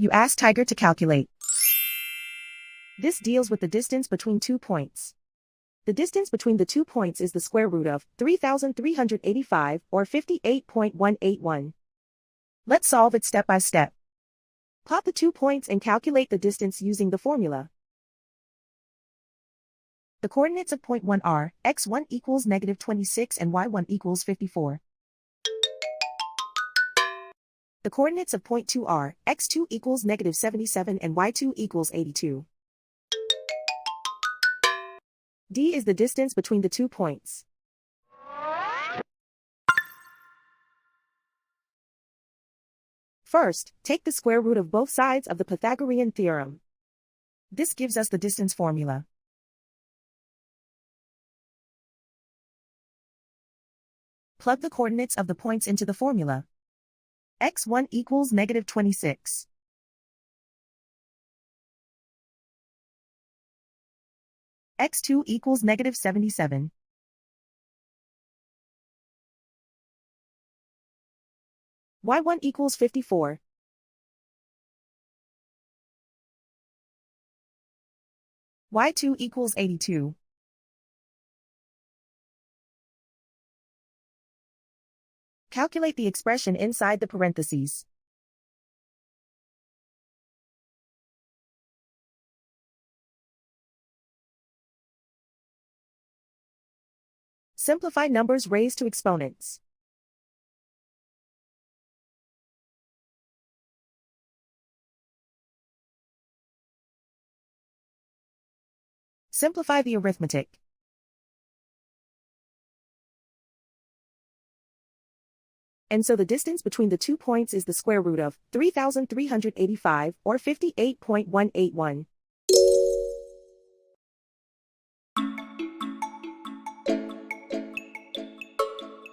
You ask Tiger to calculate. This deals with the distance between 2 points. The distance between the 2 points is the square root of 3,385 or 58.181. Let's solve it step by step. Plot the 2 points and calculate the distance using the formula. The coordinates of point 1 are x1 equals -26 and y1 equals 54. The coordinates of point 2 are x2 equals -77 and y2 equals 82. D is the distance between the 2 points. First, take the square root of both sides of the Pythagorean theorem. This gives us the distance formula. Plug the coordinates of the points into the formula. x1 equals -26. x2 equals -77. y1 equals 54. y2 equals 82. Calculate the expression inside the parentheses. Simplify numbers raised to exponents. Simplify the arithmetic. And so the distance between the 2 points is the square root of 3,385 or 58.181.